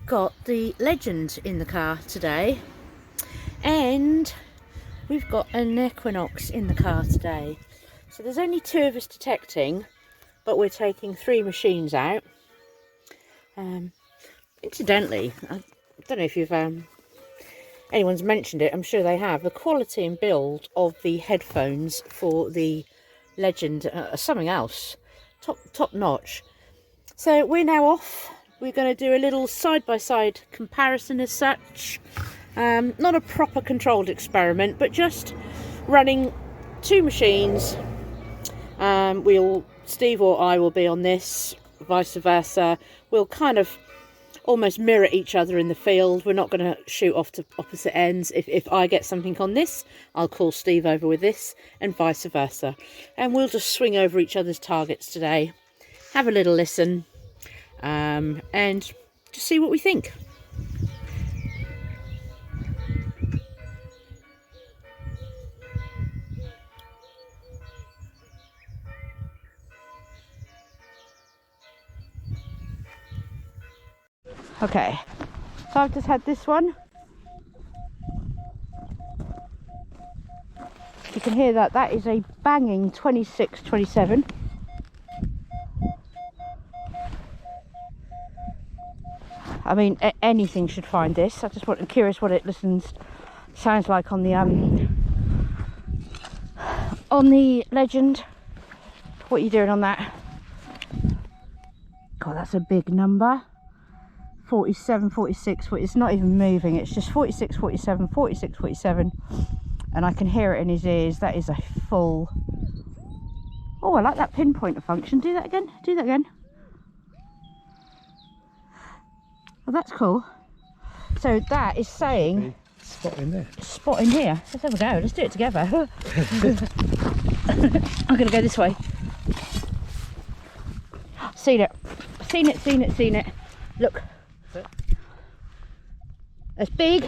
got the Legend in the car today, and we've got an Equinox in the car today. So there's only 2 of us detecting, but we're taking 3 machines out. Incidentally, I don't know if you've anyone's mentioned it, I'm sure they have. The quality and build of the headphones for the Legend are something else. Top notch. So we're now off. We're going to do a little side-by-side comparison as such. Not a proper controlled experiment, but just running 2 machines. Steve or I will be on this, vice versa. We'll kind of almost mirror each other in the field. We're not going to shoot off to opposite ends. If I get something on this, I'll call Steve over with this, and vice versa. And we'll just swing over each other's targets today, have a little listen, and just see what we think. Okay, so I've just had this one. You can hear that. That is a banging 26-27. I mean, anything should find this. I'm curious what it sounds like on the Legend. What are you doing on that? God, that's a big number. 47, 46, it's not even moving. It's just 46, 47, 46, 47. And I can hear it in his ears. That is a full... Oh, I like that pinpointer function. Do that again. Do that again. Well, that's cool. So that is saying... Spot in there. Spot in here. Let's have a go. Let's do it together. I'm going to go this way. Seen it. Seen it, seen it, seen it. Look. That's big.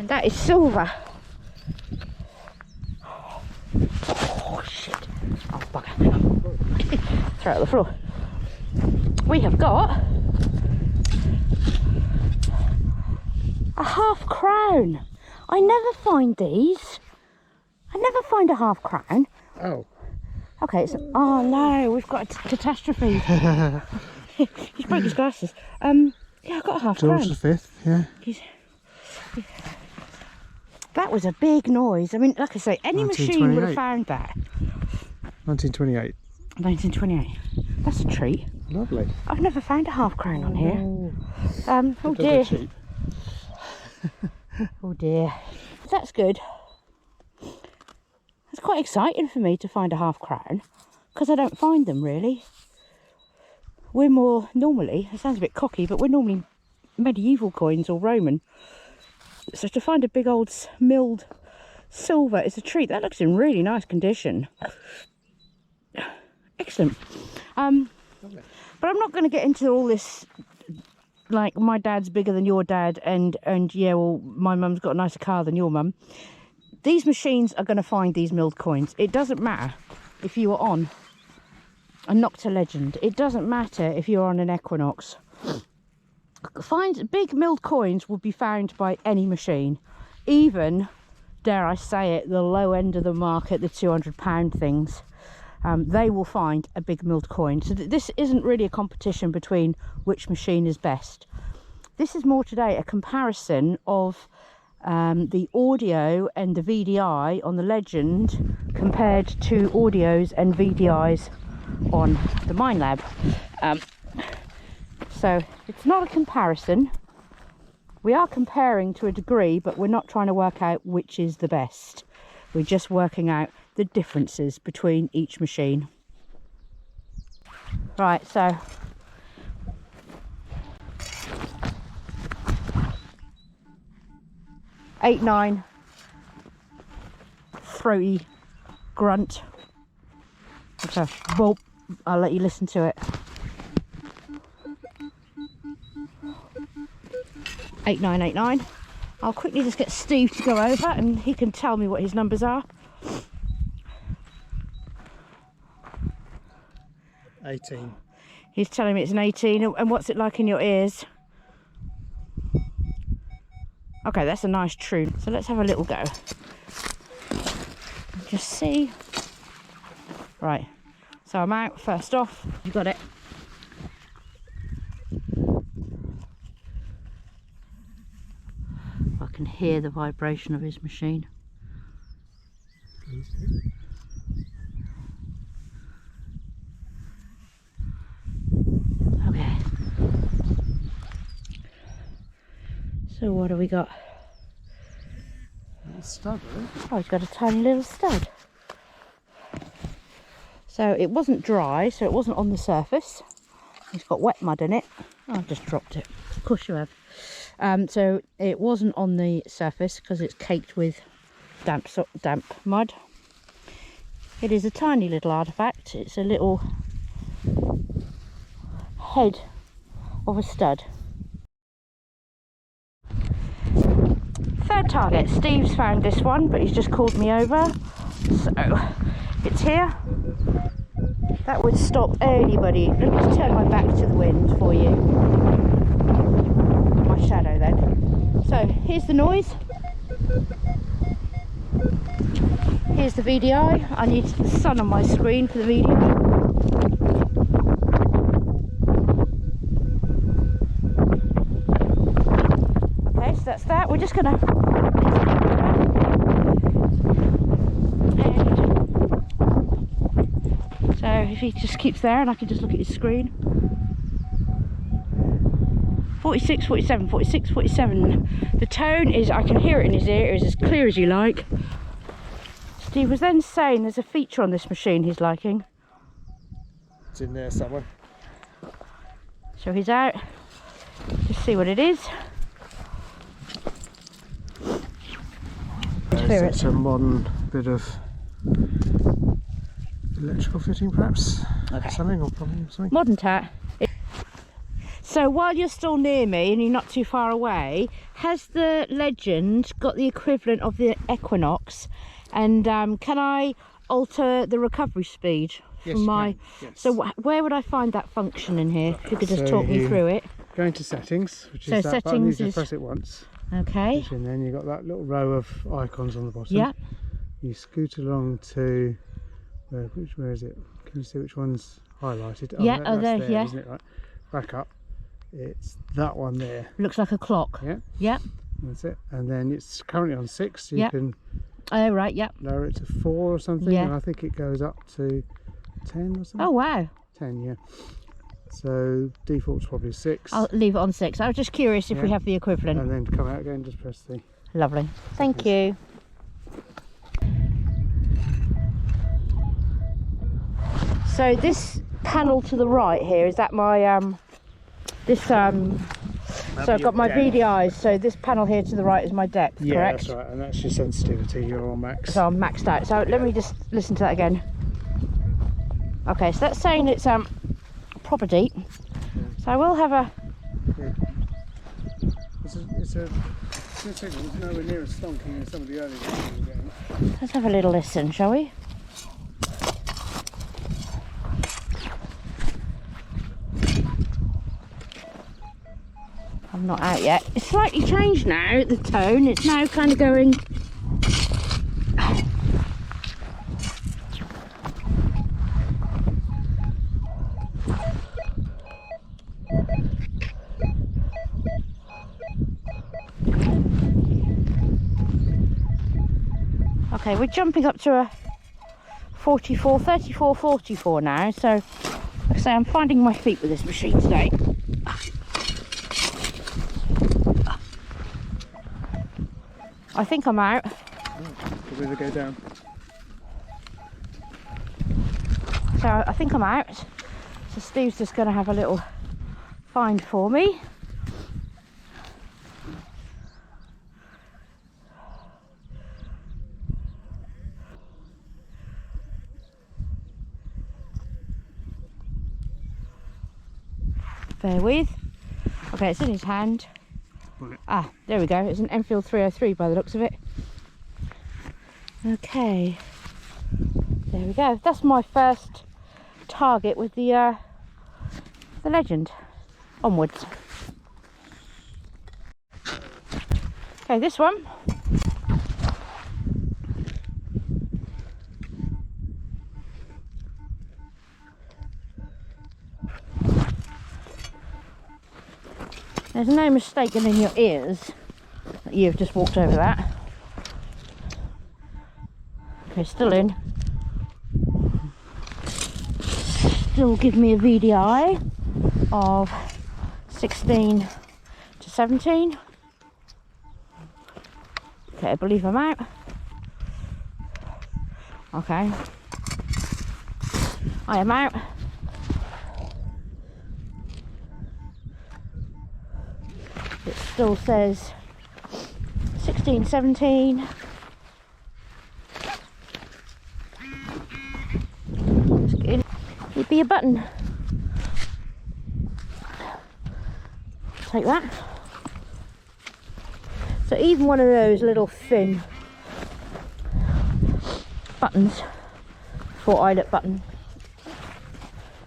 And that is silver. Oh, shit. Oh, bugger. Throw it on the floor. We have got a £0.5. I never find these. I never find a £0.5. Oh. Okay, so oh no, we've got a catastrophe. He's broke his glasses. Yeah, I got a £0.5. George V, yeah. That was a big noise. I mean, like I say, any machine would have found that. 1928. 1928. That's a treat. Lovely. I've never found a £0.5 on here. Oh dear. Oh dear. That's good. It's quite exciting for me to find a £0.5 because I don't find them really. We're more normally, it sounds a bit cocky, but we're normally medieval coins or Roman. So to find a big old milled silver is a treat. That looks in really nice condition. Excellent. But I'm not going to get into all this, like my dad's bigger than your dad, and yeah, well, my mum's got a nicer car than your mum. These machines are going to find these milled coins. It doesn't matter if you are on a Nokta Legend. It doesn't matter if you're on an Equinox. Big milled coins will be found by any machine. Even, dare I say it, the low end of the market, the £200 things. They will find a big milled coin. So this isn't really a competition between which machine is best. This is more today a comparison of the audio and the VDI on the Legend compared to audios and VDIs on the Minelab. So it's not a comparison. We are comparing to a degree, but we're not trying to work out which is the best. We're just working out the differences between each machine. Right, so eight, 9, throaty grunt. Okay, well, I'll let you listen to it. 8989. I'll quickly just get Steve to go over and he can tell me what his numbers are. 18. He's telling me it's an 18. And what's it like in your ears? Okay, that's a nice tune. So let's have a little go. Just see. Right. So I'm out first off. You got it. I can hear the vibration of his machine. Okay. So what do we got? Little stud, really. Oh, he's got a tiny little stud. So it wasn't dry, so it wasn't on the surface. It's got wet mud in it. Oh, I've just dropped it. Of course you have. So it wasn't on the surface because it's caked with damp mud. It is a tiny little artifact. It's a little head of a stud. Third target. Steve's found this one, but he's just called me over. So it's here. That would stop anybody. Let me just turn my back to the wind for you. My shadow then. So here's the noise. Here's the VDI. I need the sun on my screen for the VDI. Okay, so that's that. We're just gonna so if he just keeps there and I can just look at his screen. 46, 47, 46, 47. The tone is, I can hear it in his ear, it is as clear as you like. Steve was then saying there's a feature on this machine he's liking. It's in there somewhere. So he's out. Just see what it is. It's a modern bit of electrical fitting, perhaps. Okay. Something, or probably something. Modern tat. So while you're still near me and you're not too far away, has the Legend got the equivalent of the Equinox? And can I alter the recovery speed Yes, from my? you can, yes. So where would I find that function in here? If you could just talk me through it. Go into settings, which So is that button. You settings just is press it once. okay. And then you've got that little row of icons on the bottom. Yeah. You scoot along to where is it? Can you see which one's highlighted? Yeah, that's there, yeah. isn't it? Right. Back up. It's that one there. Looks like a clock. Yeah. Yeah. That's it. And then it's currently on 6. So you Yeah. can Oh right. Yeah. lower it to 4 or something. Yeah. And I think it goes up to 10 or something. Oh wow. 10, yeah. So default's probably 6. I'll leave it on 6. I was just curious if we have the equivalent. And then come out again, just press the. Lovely. Thank you. So this panel to the right here, is that my so I've got my VDIs, so this panel here to the right is my depth, Yeah, correct? that's right, and that's your sensitivity, you're on max. So I'm maxed out. So let me just listen to that again. Okay, so that's saying it's proper deep. So I will have a Yeah. It's a good signal. It's nowhere near as stonky as some of the early ones we were getting. let's have a little listen, shall we? I'm not out yet. It's slightly changed now, the tone. It's now kind of going. Okay, we're jumping up to a 44, 34, 44 now. So, like I say, I'm finding my feet with this machine today. I think I'm out. Probably to go down. So I think I'm out. So Steve's just going to have a little find for me. Bear with. Okay, it's in his hand. Ah, there we go. It's an Enfield 303 by the looks of it. Okay. There we go. That's my first target with the Legend. Onwards. Okay, Okay, this one. There's no mistaking in your ears that you've just walked over that. Okay, still in. Still give me a VDI of 16 to 17. Okay, I believe I'm out. Okay. I am out. It still says 16, 17. It'd be a button. Take that. So even one of those little thin buttons, 4-eyelet button,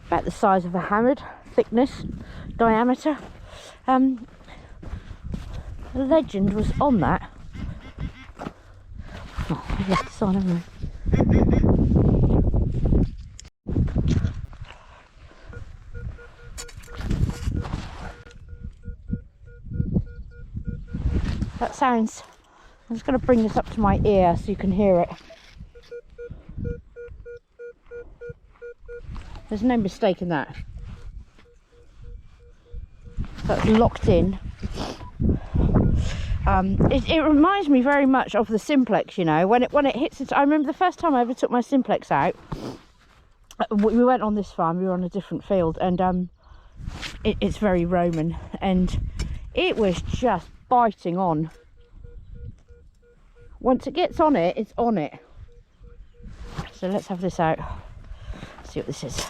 about the size of a hammered, thickness, diameter. The Legend was on that. Oh, I left this on, haven't I? That sounds, I'm just going to bring this up to my ear so you can hear it. There's no mistaking that. That's locked in. It reminds me very much of the Simplex, you know, when it hits it. I remember the first time I ever took my Simplex out. We went on this farm, we were on a different field, and it's very Roman, and it was just biting on. Once it gets on it, it's on it. So let's have this out. See what this is.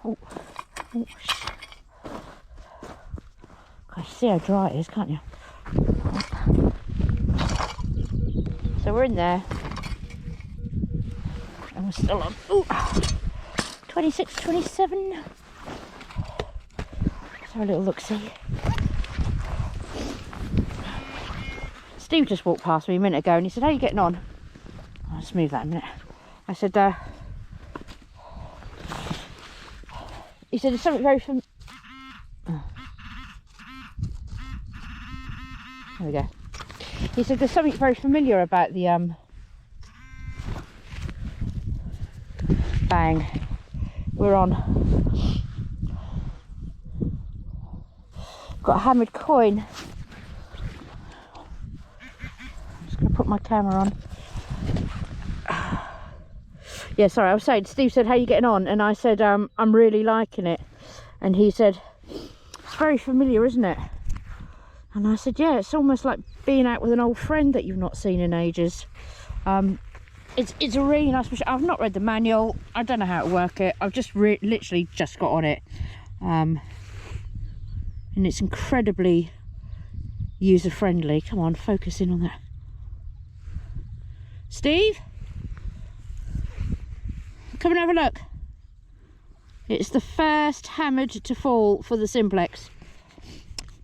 Oh. Oh. Gosh, see how dry it is, can't you? So we're in there, and we're still on. Ooh. 26, 27. Let's have a little look-see. Steve just walked past me a minute ago and he said, how are you getting on? I'll just move that a minute. I said, he said, there's something very There we go. He said, there's something very familiar about the bang we're on. Got a hammered coin. I'm just going to put my camera on. Yeah, sorry, I was saying, Steve said, how are you getting on? And I said, I'm really liking it. And he said, it's very familiar, isn't it? And I said, yeah, it's almost like being out with an old friend that you've not seen in ages. It's a really nice machine. I've not read the manual. I don't know how to work it. I've just literally just got on it. And it's incredibly user-friendly. Come on, focus in on that. Steve? Come and have a look. It's the first hammered to fall for the Simplex.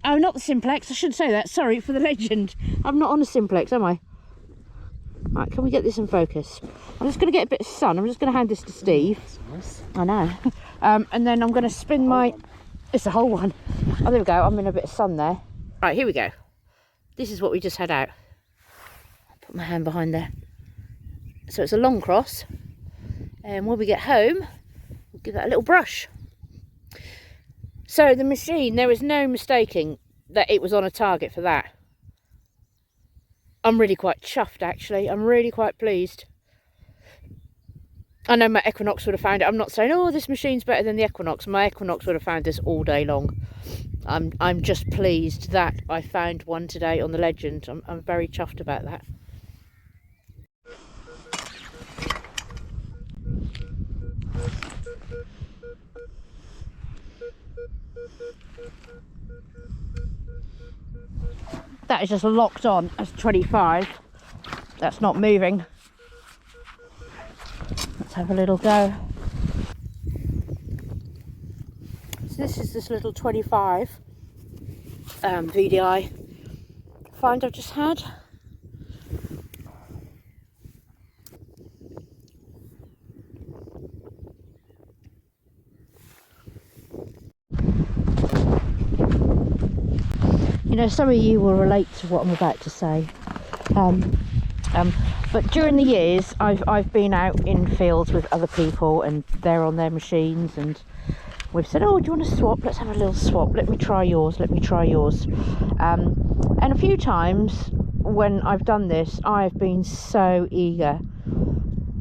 Oh, not the Simplex, I should say that. Sorry, for the Legend. I'm not on a Simplex, am I? Right, can we get this in focus? I'm just going to get a bit of sun. I'm just going to hand this to Steve. Nice. I know. And then I'm going to spin my... It's a whole one. Oh, there we go. I'm in a bit of sun there. Right, here we go. This is what we just had out. I'll put my hand behind there. So it's a long cross. And when we get home, we'll give that a little brush. So the machine, there was no mistaking that it was on a target for that. I'm really quite chuffed, actually. I'm really quite pleased. I know my Equinox would have found it. I'm not saying, oh, this machine's better than the Equinox. My Equinox would have found this all day long. I'm just pleased that I found one today on the Legend. I'm very chuffed about that. That is just locked on as 25. That's not moving. Let's have a little go. So this is this little 25. VDI find I've just had. You know, some of you will relate to what I'm about to say. But during the years, I've been out in fields with other people, and they're on their machines, and we've said, "Oh, do you want to swap? Let's have a little swap. Let me try yours. Let me try yours." And a few times when I've done this, I've been so eager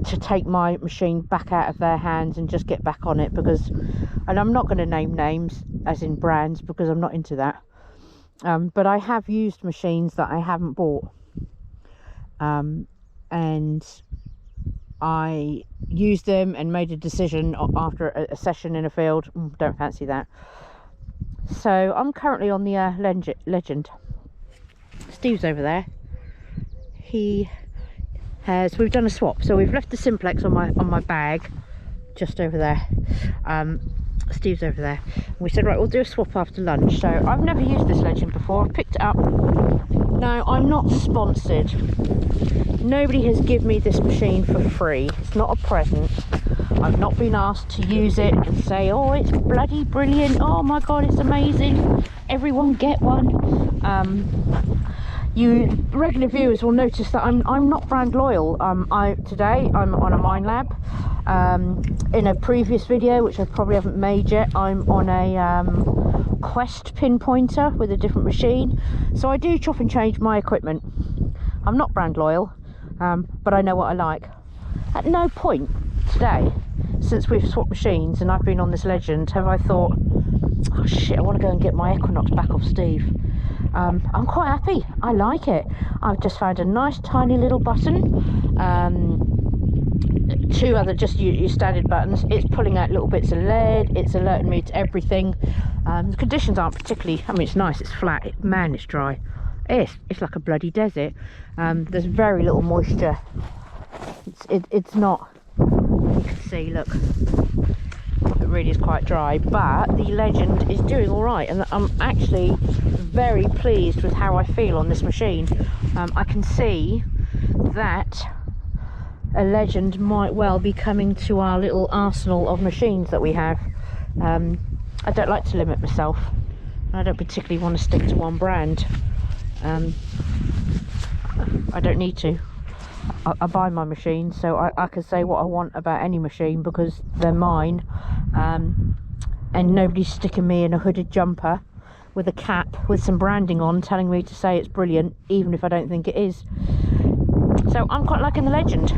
to take my machine back out of their hands and just get back on it, because, and I'm not going to name names as in brands because I'm not into that. But I have used machines that I haven't bought, and I used them and made a decision after a session in a field. Don't fancy that. So I'm currently on the Legend. Steve's over there. We've done a swap, so we've left the Simplex on my bag just over there. Steve's over there. We said, right, we'll do a swap after lunch. So I've never used this Legend before. I've picked it up. Now, I'm not sponsored. Nobody has given me this machine for free. It's not a present. I've not been asked to use it and say, oh, it's bloody brilliant. Oh my God, it's amazing. Everyone get one. You regular viewers will notice that I'm not brand loyal. Today I'm on a Mine Lab. In a previous video, which I probably haven't made yet, I'm on a Quest pinpointer with a different machine. So I do chop and change my equipment. I'm not brand loyal, but I know what I like. At no point today, since we've swapped machines and I've been on this Legend, have I thought, oh shit, I want to go and get my Equinox back off Steve. I'm quite happy. I like it. I've just found a nice tiny little button. Two other just your standard buttons. It's pulling out little bits of lead. It's alerting me to everything. The conditions aren't particularly, I mean, it's nice, it's flat. Man, it's dry. It's like a bloody desert. There's very little moisture. It's not, you can see, look, it really is quite dry, but the Legend is doing all right, and I'm actually very pleased with how I feel on this machine. I can see that a Legend might well be coming to our little arsenal of machines that we have. I don't like to limit myself. I don't particularly want to stick to one brand. I don't need to. I buy my machine, so I can say what I want about any machine because they're mine, and nobody's sticking me in a hooded jumper with a cap with some branding on telling me to say it's brilliant, even if I don't think it is. So I'm quite liking the Legend.